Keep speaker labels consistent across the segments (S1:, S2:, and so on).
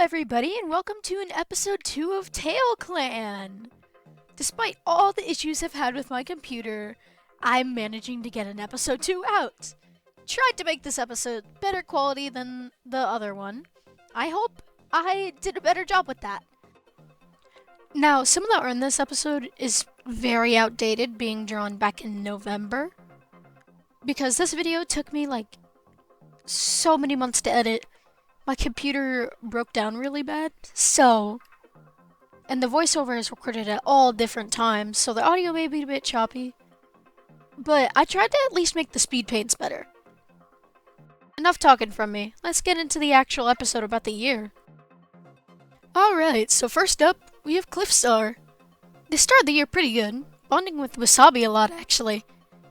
S1: everybody, and welcome to an episode 2 of TALECLAN! Despite all the issues I've had with my computer, I'm managing to get an episode 2 out. Tried to make this episode better quality than the other one. I hope I did a better job with that. Now, some of the art in this episode is very outdated, being drawn back in November. Because this video took me like so many months to edit. My computer broke down really bad, and the voiceover is recorded at all different times, so the audio may be a bit choppy, but I tried to at least make the speed paints better. Enough talking from me, let's get into the actual episode about the year. Alright, so first up, we have Cliffstar. They started the year pretty good, bonding with Wasabi a lot actually.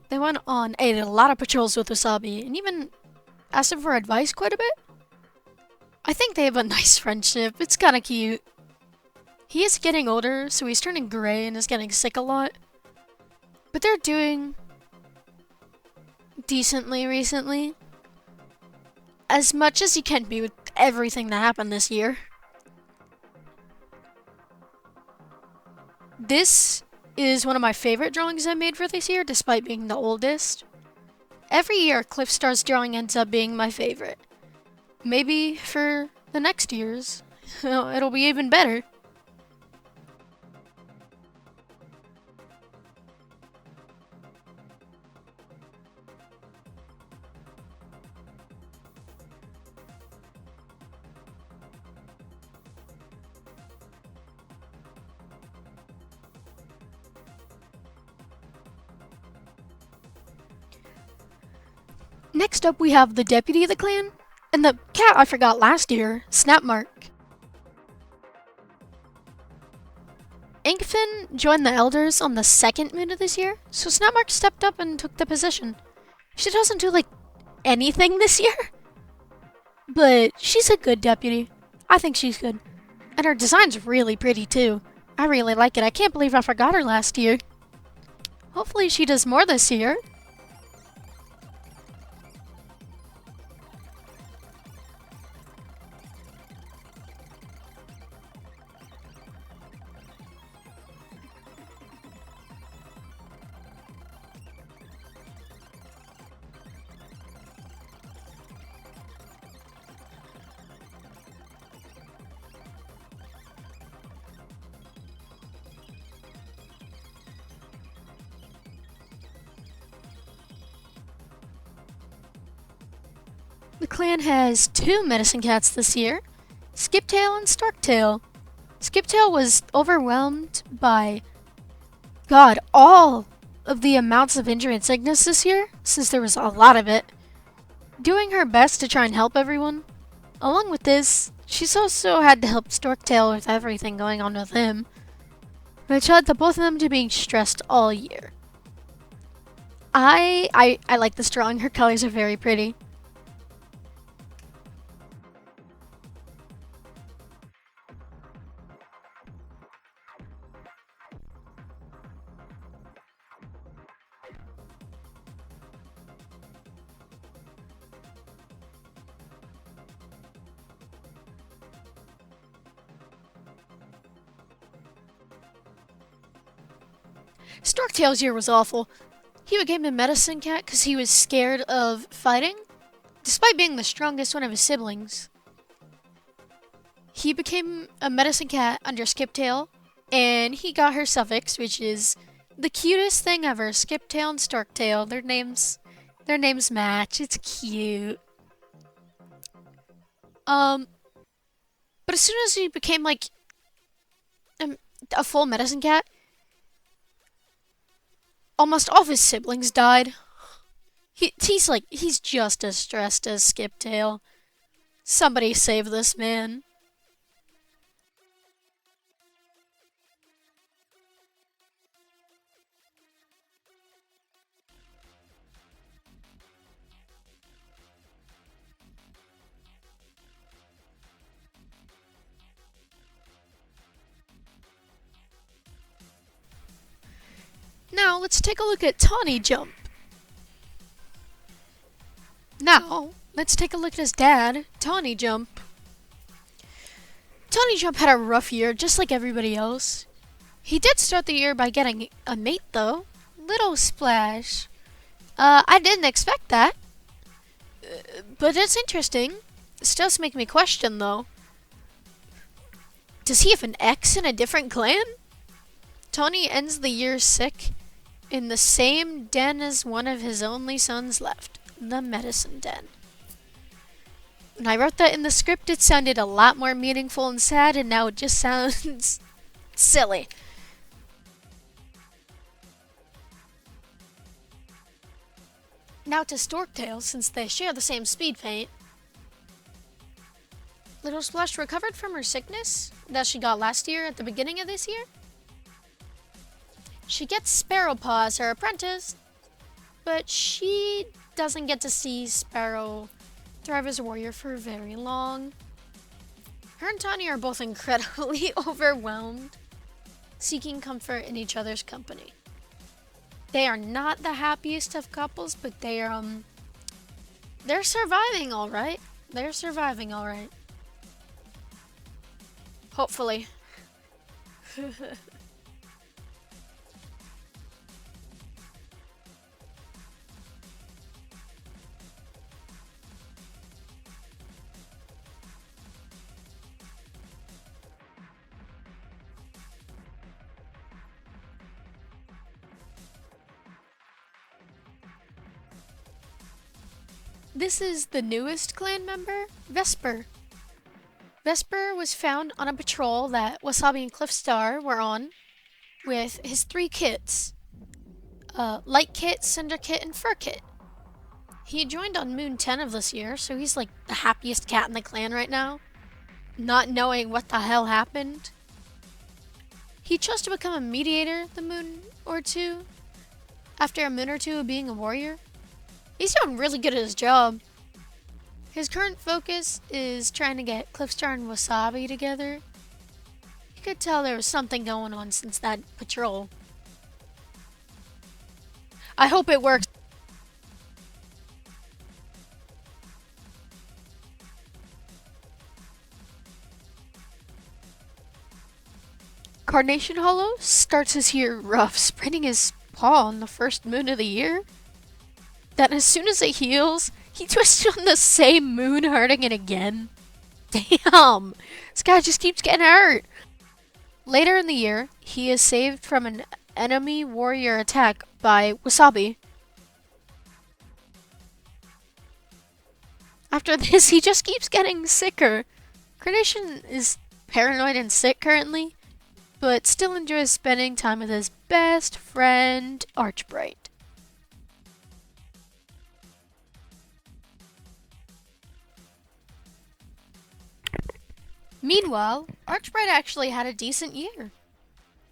S1: They went on a lot of patrols with Wasabi, and even asked him for advice quite a bit. I think they have a nice friendship. It's kind of cute. He is getting older, so he's turning gray and is getting sick a lot. But they're doing decently recently. As much as he can be with everything that happened this year. This is one of my favorite drawings I made for this year, despite being the oldest. Every year, Cliffstar's drawing ends up being my favorite. Maybe for the next years, it'll be even better. Next up, we have the deputy of the clan. And the cat I forgot last year, Snapmark. Inkfin joined the elders on the second moon of this year, so Snapmark stepped up and took the position. She doesn't do, anything this year, but she's a good deputy. I think she's good. And her design's really pretty, too. I really like it. I can't believe I forgot her last year. Hopefully she does more this year. The clan has 2 medicine cats this year, Skiptail and Starktail. Skiptail was overwhelmed by, all of the amounts of injury and sickness this year, since there was a lot of it, doing her best to try and help everyone. Along with this, she's also had to help Storktail with everything going on with him, which led to both of them to being stressed all year. I like this drawing. Her colors are very pretty. Storktail's year was awful. He became a medicine cat because he was scared of fighting, despite being the strongest one of his siblings. He became a medicine cat under Skiptail, and he got her suffix, which is the cutest thing ever. Skiptail and Starktail, their names match. It's cute. But as soon as he became a full medicine cat, almost all of his siblings died. He's just as stressed as Skiptail. Somebody save this man. Now, let's take a look at Tawny Jump. Now, let's take a look at his dad, Tawny Jump. Tony Jump had a rough year, just like everybody else. He did start the year by getting a mate, though. Little splash. I didn't expect that. But it's interesting. This does make me question, though. Does he have an ex in a different clan? Tony ends the year sick in the same den as one of his only sons left, the medicine den. When I wrote that in the script, it sounded a lot more meaningful and sad, and now it just sounds silly. Now to Storktail, since they share the same speed paint. Little Splash recovered from her sickness that she got last year at the beginning of this year. She gets Sparrowpaw as her apprentice, but she doesn't get to see Sparrow thrive as a warrior for very long. Her and Tawny are both incredibly overwhelmed, seeking comfort in each other's company. They are not the happiest of couples, but they're surviving all right. They're surviving all right. Hopefully. This is the newest clan member, Vesper. Vesper was found on a patrol that Wasabi and Cliffstar were on with his 3 kits. Light Kit, Cinder Kit, and Fur Kit. He joined on Moon 10 of this year, so he's like the happiest cat in the clan right now, not knowing what the hell happened. He chose to become a mediator the moon or two, after a moon or two of being a warrior. He's doing really good at his job. His current focus is trying to get Cliffstar and Wasabi together. You could tell there was something going on since that patrol. I hope it works. Carnation Hollow starts his year rough, spraining his paw on the first moon of the year. Then as soon as it heals, he twists on the same moon, hurting it again. Damn! This guy just keeps getting hurt. Later in the year, he is saved from an enemy warrior attack by Wasabi. After this, he just keeps getting sicker. Carnation is paranoid and sick currently, but still enjoys spending time with his best friend, Archbright. Meanwhile, Archbright actually had a decent year.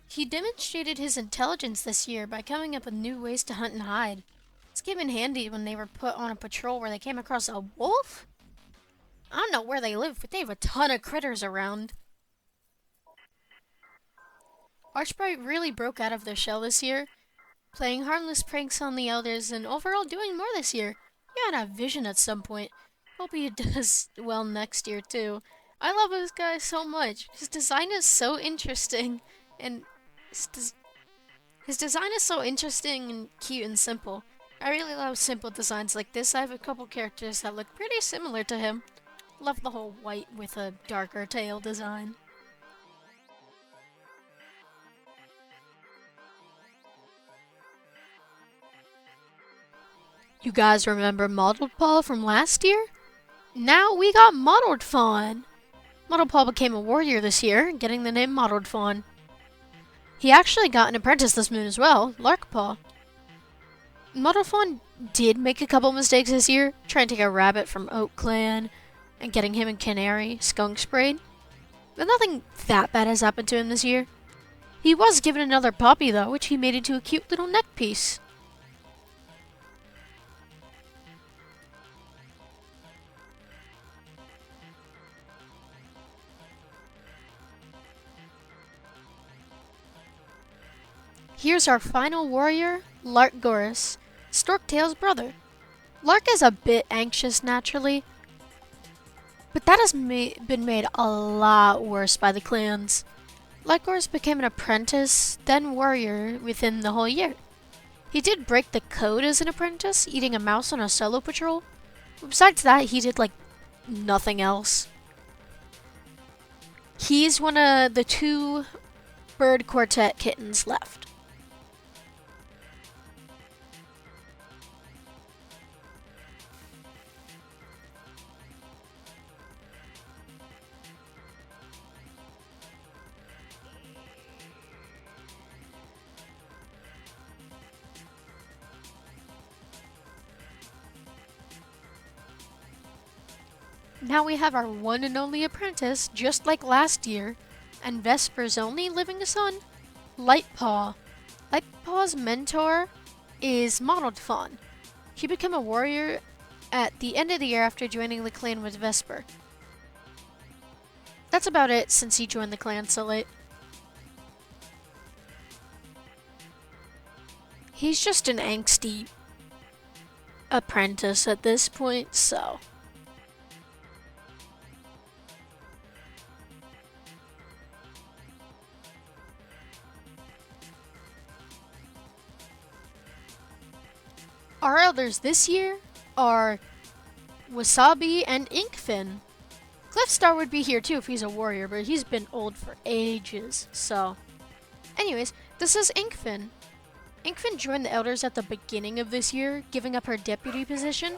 S1: He demonstrated his intelligence this year by coming up with new ways to hunt and hide. This came in handy when they were put on a patrol where they came across a wolf. I don't know where they live, but they have a ton of critters around. Archbright really broke out of their shell this year, playing harmless pranks on the elders and overall doing more this year. He had a vision at some point. Hope he does well next year too. I love this guy so much. His design is so interesting, and his design is so interesting and cute and simple. I really love simple designs like this. I have a couple characters that look pretty similar to him. Love the whole white with a darker tail design. You guys remember Mottled Paw from last year? Now we got Mottled Fawn. Mottled Paw became a warrior this year, getting the name Mottled Fawn. He actually got an apprentice this moon as well, Larkpaw. Mottled Fawn did make a couple mistakes this year, trying to take a rabbit from Oak Clan and getting him and Canary skunk sprayed. But nothing that bad has happened to him this year. He was given another puppy though, which he made into a cute little neck piece. Here's our final warrior, Lark Goris, Storktail's brother. Lark is a bit anxious naturally, But that has been made a lot worse by the clans. Lycors became an apprentice, then warrior within the whole year. He did break the code as an apprentice, eating a mouse on a solo patrol. Besides that, he did like nothing else. He's one of the 2 bird quartet kittens left. Now we have our one and only apprentice, just like last year, and Vesper's only living son, Lightpaw. Lightpaw's mentor is Mottled Fawn. He became a warrior at the end of the year after joining the clan with Vesper. That's about it since he joined the clan so late. He's just an angsty apprentice at this point, so... Our elders this year are Wasabi and Inkfin. Cliffstar would be here too if he's a warrior, but he's been old for ages, so... Anyways, this is Inkfin. Inkfin joined the elders at the beginning of this year, giving up her deputy position.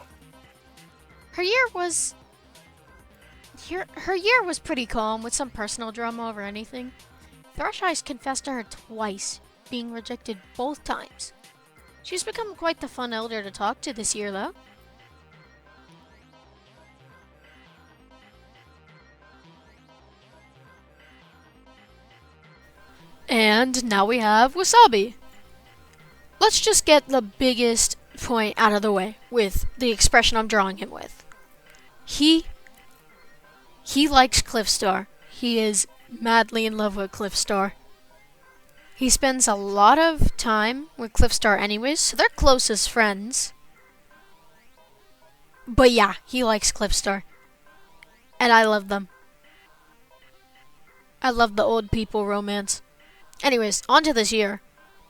S1: Her year was pretty calm, with some personal drama over anything. Thrush Eyes confessed to her twice, being rejected both times. She's become quite the fun elder to talk to this year, though. And now we have Wasabi. Let's just get the biggest point out of the way with the expression I'm drawing him with. He likes Cliffstar. He is madly in love with Cliffstar. He spends a lot of time with Cliffstar anyways, so they're close as friends. But yeah, he likes Cliffstar. And I love them. I love the old people romance. Anyways, on to this year.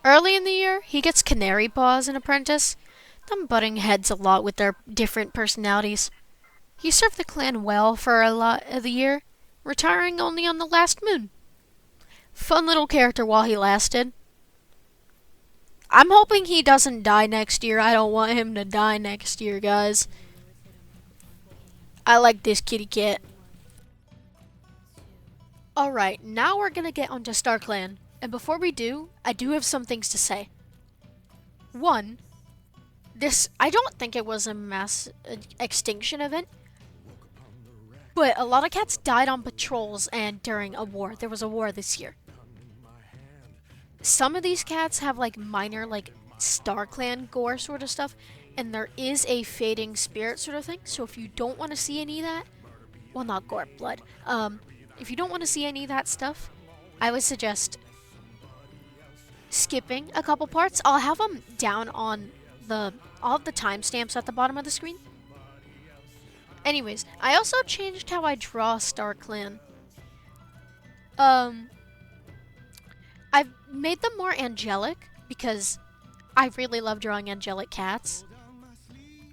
S1: Early in the year, he gets Canary Paw as an apprentice. Them butting heads a lot with their different personalities. He served the clan well for a lot of the year, retiring only on the last moon. Fun little character while he lasted. I'm hoping he doesn't die next year. I don't want him to die next year, guys. I like this kitty cat. Alright, now we're gonna get onto StarClan. And before we do, I do have some things to say. One, I don't think it was a mass extinction event, but a lot of cats died on patrols and during a war. There was a war this year. Some of these cats have like minor like StarClan gore sort of stuff, and there is a fading spirit sort of thing. So if you don't want to see any of that, well, not gore, blood. If you don't want to see any of that stuff, I would suggest skipping a couple parts. I'll have them down on all of the timestamps at the bottom of the screen. Anyways, I also changed how I draw StarClan. I've made them more angelic because I really love drawing angelic cats.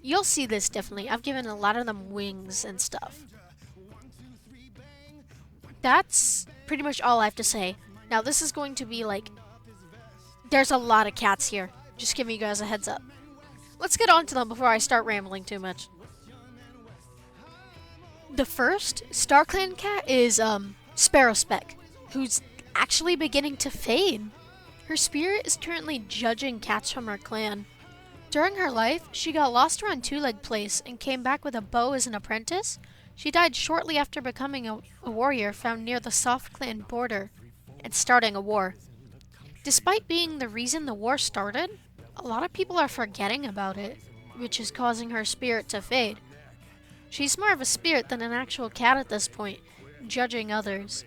S1: You'll see this definitely. I've given a lot of them wings and stuff. That's pretty much all I have to say. Now this is going to be like, there's a lot of cats here. Just giving you guys a heads up. Let's get on to them before I start rambling too much. The first StarClan cat is Sparrow Speck, who's actually beginning to fade. Her spirit is currently judging cats from her clan. During her life, she got lost around Two-Leg Place and came back with a bow as an apprentice. She died shortly after becoming a warrior found near the Soft Clan border and starting a war. Despite being the reason the war started, a lot of people are forgetting about it, which is causing her spirit to fade. She's more of a spirit than an actual cat at this point, judging others.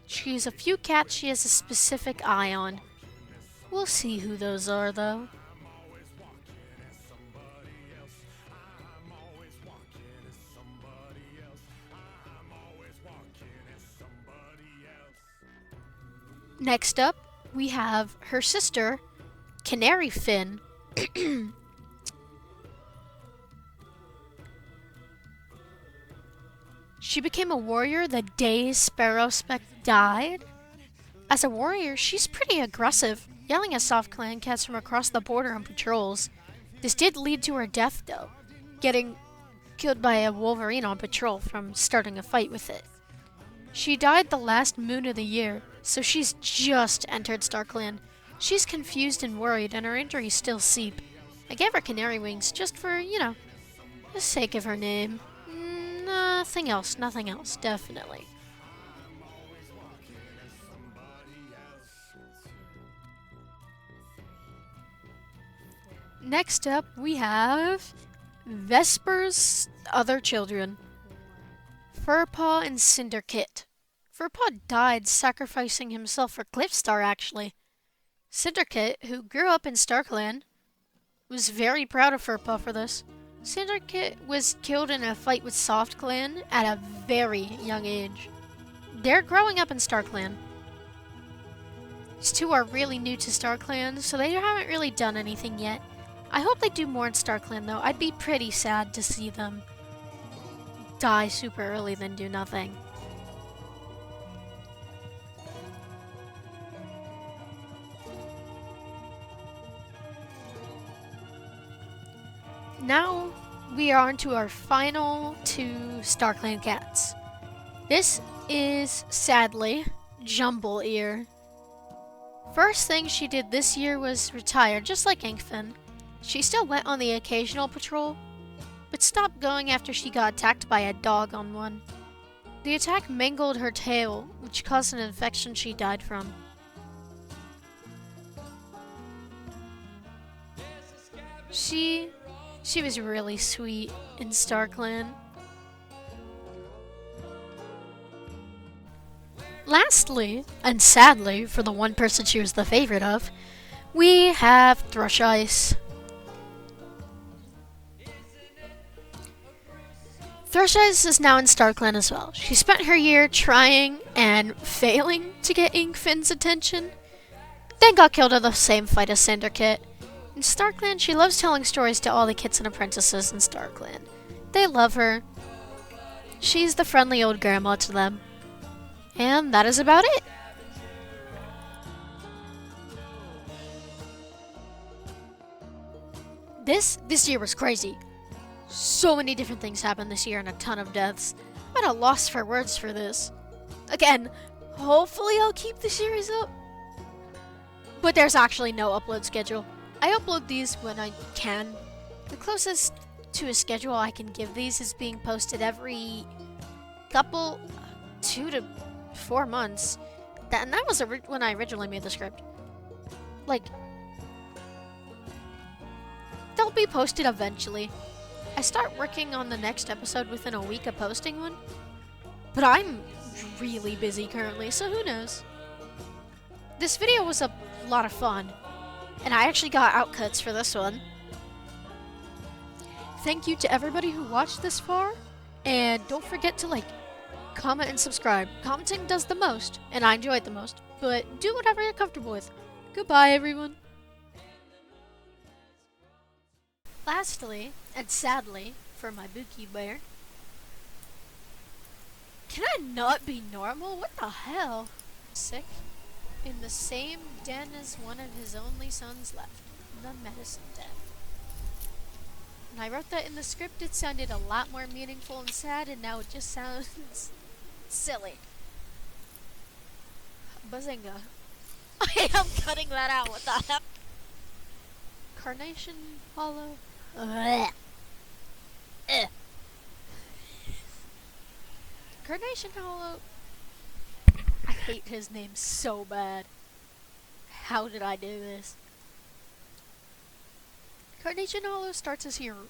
S1: She's a few cats she has a specific eye on. We'll see who those are, though. Next up, we have her sister, Canary Fin. She became a warrior the day Sparrow Speck died. As a warrior, she's pretty aggressive, yelling at soft clan cats from across the border on patrols. This did lead to her death, though, getting killed by a wolverine on patrol from starting a fight with it. She died the last moon of the year, so she's just entered StarClan. She's confused and worried, and her injuries still seep. I gave her canary wings just for, the sake of her name. Nothing else, definitely. Next up, we have Vesper's other children, Furpaw and Cinderkit. Furpaw died sacrificing himself for Cliffstar, actually. Cinderkit, who grew up in StarClan, was very proud of Furpaw for this. Cinderkit was killed in a fight with Soft Clan at a very young age. They're growing up in StarClan. These two are really new to StarClan, so they haven't really done anything yet. I hope they do more in StarClan, though. I'd be pretty sad to see them die super early than do nothing. Now we are on to our final two StarClan cats. This is, sadly, Jumble Ear. First thing she did this year was retire, just like Inkfin. She still went on the occasional patrol, but stopped going after she got attacked by a dog on one. The attack mangled her tail, which caused an infection she died from. She was really sweet in StarClan. Lastly, and sadly for the one person she was the favorite of, we have Thrush Ice. Thrush Ice is now in StarClan as well. She spent her year trying and failing to get Inkfin's attention, then got killed in the same fight as Cinderkit. In StarClan, she loves telling stories to all the kits and apprentices in StarClan. They love her. She's the friendly old grandma to them. And that is about it. This year was crazy. So many different things happened this year and a ton of deaths. I'm at a loss for words for this. Again, hopefully I'll keep the series up. But there's actually no upload schedule. I upload these when I can. The closest to a schedule I can give these is being posted every couple, 2 to 4 months. And that was when I originally made the script. Like, they'll be posted eventually. I start working on the next episode within a week of posting one. But I'm really busy currently, so who knows? This video was a lot of fun. And I actually got outcuts for this one. Thank you to everybody who watched this far. And don't forget to comment, and subscribe. Commenting does the most, and I enjoy it the most. But do whatever you're comfortable with. Goodbye, everyone. Lastly, and sadly, for my Buki bear. Can I not be normal? What the hell? Sick. In the same den as one of his only sons left, the medicine den. When I wrote that in the script, it sounded a lot more meaningful and sad, and now it just sounds silly. Bazinga. I am cutting that out, what the heck? Carnation Hollow. Carnation Hollow. I hate his name so bad. How did I do this? Carnation Hollow starts as hero.